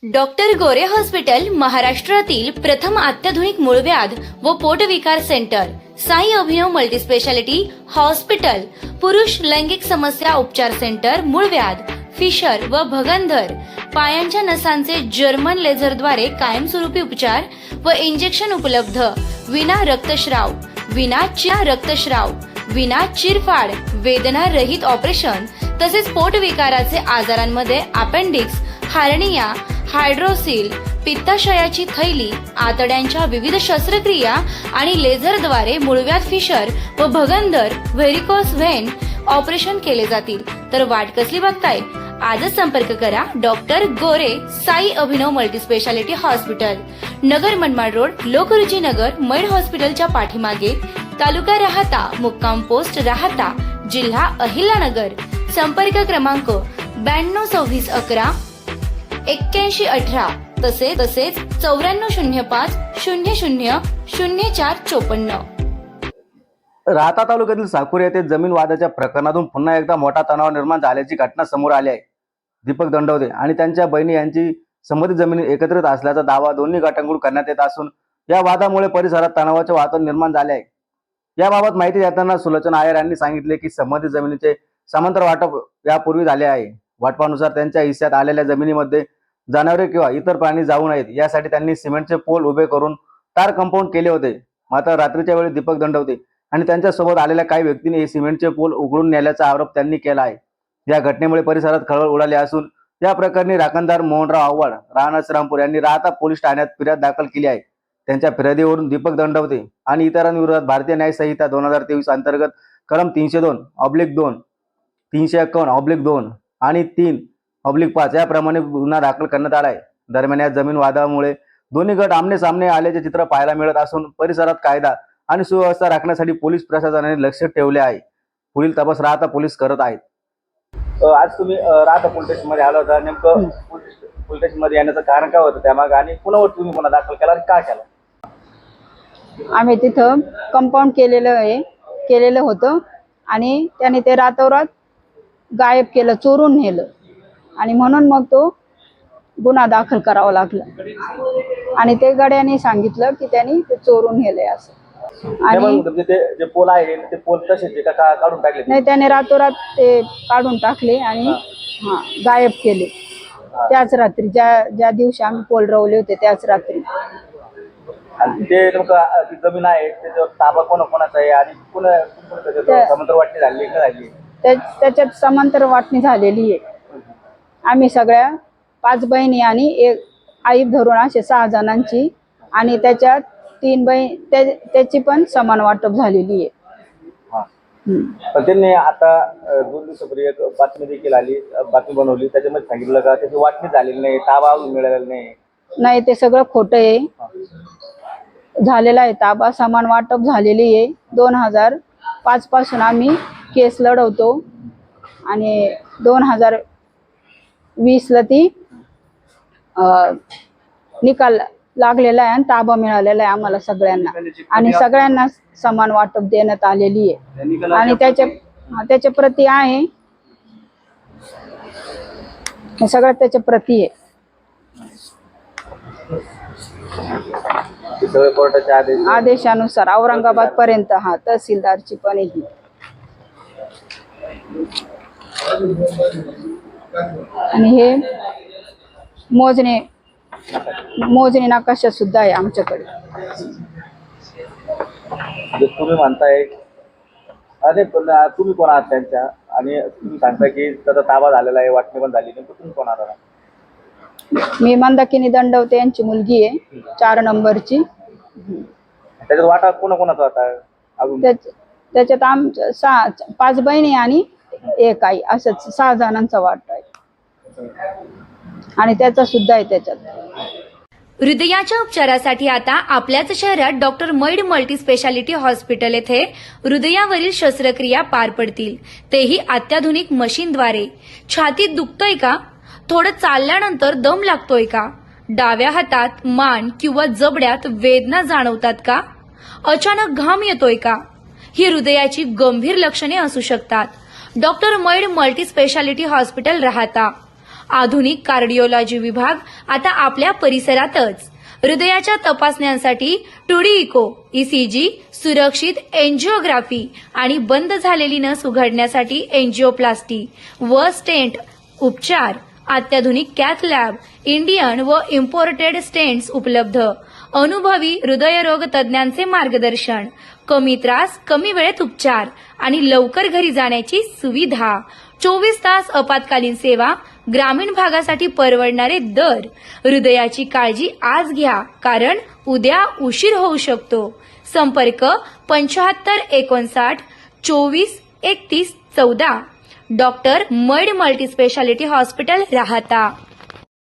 Doctor गोरे hospital महाराष्ट्रातील प्रथम अत्याधुनिक मूळव्याध व पोटविकार सेंटर, साई अभिनव मल्टीस्पेशालिटी हॉस्पिटल, पुरुष लैंगिक समस्या उपचार सेंटर, मूळव्याध, फिशर व भगंदर, पायांच्या नसांचे जर्मन लेझरद्वारे कायमस्वरूपी उपचार व इंजेक्शन उपलब्ध, विना रक्तस्राव, विना चिरफाड, वेदना रहित ऑपरेशन तसेच पोटविकाराचे आजारांमध्ये अपेंडिक्स, हार्निया, हायड्रोसिल, पित्ताशयाची थैली, आतड्यांच्या विविध शस्त्रक्रिया आणि लेझरद्वारे मूळव्याध, फिशर व भगंदर, व्हेरिकोस व्हेन ऑपरेशन केले जातील. तर वाट कसली बघताय? आजच संपर्क करा डॉक्टर गोरे साई अभिनव multispeciality hospital, Nagar Manmad road, Lokruchi नगर, मैड हॉस्पिटलच्या पाठीमागे, तालुका राहाता, मुक्काम पोस्ट राहाता, जिल्हा अहिल्यानगर. संपर्क क्रमांक 9226 11 8118 तसेच 9405 00 0454. राहाता तालुक्यातील साकुर येथे जमीन वादाच्या प्रकरणातून पुन्हा एकदा मोठा तणाव निर्माण झाल्याची घटना समोर आली आहे. दीपक दंडवते आणि त्यांच्या बहिणी यांची संबंधित जमीन एकत्रित असल्याचा दावा दोन्ही गटांकडून करण्यात येत असून या वादामुळे परिसरात तणावाचे वातावरण निर्माण झाले आहे. याबाबत माहिती देताना सुलोचना आयर यांनी सांगितले की संबंधित जमिनीचे समांतर वाटप यापूर्वी झाले आहे. वाटपानुसार त्यांच्या हिस्स्यात आलेल्या जमिनीमध्ये जनावरे किंवा इतर प्राणी जाऊ नयेत यासाठी त्यांनी सिमेंटचे पोल उभे करून तार कंपाऊंड केले होते. मात्र रात्रीच्या वेळी दीपक दंडवते आणि त्यांच्यासोबत आलेल्या काही व्यक्तींनी हे सिमेंटचे पोल उघडून नेल्याचा आरोप त्यांनी केला आहे. या घटनेमुळे परिसरात खळबळ उडाली असून या प्रकरणी राखणदार मोहनराव आव्हाड, राहणार श्रीरामपूर यांनी राहाता पोलीस ठाण्यात फिर्याद दाखल केली आहे. त्यांच्या फिर्यादीवरून दीपक दंडवते आणि इतरांविरोधात भारतीय न्याय संहिता 2023 अंतर्गत कलम 302/2, 351/2 आणि 3/5 याप्रमाणे गुन्हा दाखल करण्यात आला आहे. दरम्यान या जमीन वादामुळे दोन्ही गट आमने सामने आल्याचे चित्र पाहायला मिळत असून परिसरात कायदा आणि सुव्यवस्था राखण्यासाठी पोलीस प्रशासनाने लक्ष ठेवले आहे. पुढील तपास राहाता पोलीस करत आहेत. आज तुम्ही राहाता पोलीस स्टेशन मध्ये आला होता, नेमकं पोलीस स्टेशन मध्ये येण्याचं कारण काय होतं त्यामागे आणि पुन्हा तुम्ही गुन्हा दाखल केला आणि का केला? आम्ही तिथं कंपाऊंड केलेलं होतं आणि त्याने ते रातोरात गायब केलं, चोरून नेलं आणि म्हणून मग तो गुन्हा दाखल करावा लागला. आणि ते गड्याने सांगितलं की त्यांनी ते चोरून नेलंय असं. आणि जे पोल आहे ते पोल तसेच काढून टाकले? नाही, त्याने रातोरात ते काढून टाकले आणि गायब केले. त्याच रात्री ज्या दिवशी आम्ही पोल रवले होते त्याच रात्री. आणि ते नेमकं ती जमीन आहे त्याच्यावर ताबा कोणाचा आहे आणि समांतर वाटणी झाली का झाली? त्याच्यात समांतर वाटणी झालेली आहे. आम्ही सगळ्या 5 बहिणी आणि एक आई धरून असे 6 जणांची, आणि त्याच्यात 3 बहीण त्याची पण समान वाटप झालेली आहे. पण त्यांनी आता 2 दिवसापूर्वी एक बातमी देखील आली, बातमी बनवली, त्याच्यामध्ये सांगितलं का त्याची वाटणी झालेली नाही, ताबा अजून मिळालेला नाही. नाही, ते सगळं खोटं आहे. झालेला आहे ताबा, समान वाटप झालेली आहे. 2005 पासून आम्ही केस लढवतो आणि 2020ला ती निकाल लागलेला आहे आणि ताबा मिळालेला आहे आम्हाला सगळ्यांना, आणि सगळ्यांना समान वाटप देण्यात आलेली आहे. आणि त्याच्या प्रती आहे, हे सगळं त्याच्या प्रती आहे. कोर्टाच्या आदेशानुसार औरंगाबाद पर्यंत तहसीलदारची पण आहे. आणि हे मोजणी नकाशा सुद्धा आहे आमच्याकडे. तुम्ही म्हणताय अरे तुम्ही कोण आहात त्यांच्या, आणि तुम्ही सांगताय की त्याचा ताबा झालेला आहे, वाटणी पण झाली, नेमकं तुम्ही कोण आहात? मी मंदाकिनी दंडवते यांची मुलगी आहे, 4 नंबरची. त्याच्यात वाटा कोणाचा होता अजून? त्याच्यात आमच्या 5 बहिणी आणि एक आई, असंच 6 जणांचा वाटा आहे. आणि त्याचा सुद्धा आहे त्याच्यात. हृदयाच्या उपचारासाठी आता आपल्याच शहरात डॉक्टर मैड मल्टीस्पेशालिटी हॉस्पिटल येथे हृदयावरील शस्त्रक्रिया पार पडतील, तेही अत्याधुनिक मशीनद्वारे. छातीत दुखतोय का? थोडं चालल्यानंतर दम लागतोय का? डाव्या हातात, मान किंवा जबड्यात वेदना जाणवतात का? अचानक घाम येतोय का? ही हृदयाची गंभीर लक्षणे असू शकतात. डॉक्टर मैड मल्टीस्पेशालिटी हॉस्पिटल राहाता आधुनिक कार्डिओलॉजी विभाग आता आपल्या परिसरातच. हृदयाच्या तपासण्यांसाठी 2D इको, ECG, सुरक्षित एन्जिओग्राफी आणि बंद झालेली नस उघडण्यासाठी एन्जिओप्लास्टी व स्टेंट उपचार, अत्याधुनिक कॅथ लॅब, इंडियन व इम्पोर्टेड स्टेंट्स उपलब्ध, अनुभवी हृदयरोग तज्ज्ञांचे मार्गदर्शन, कमी त्रास, कमी वेळेत उपचार आणि लवकर घरी जाण्याची सुविधा, 24 तास आपत्कालीन सेवा, ग्रामीण भागासाठी परवडणारे दर. हृदयाची काळजी आज घ्या, कारण उद्या उशीर होऊ शकतो. संपर्क 7559 24 31 14. डॉक्टर मैड मल्टीस्पेशालिटी हॉस्पिटल, राहता.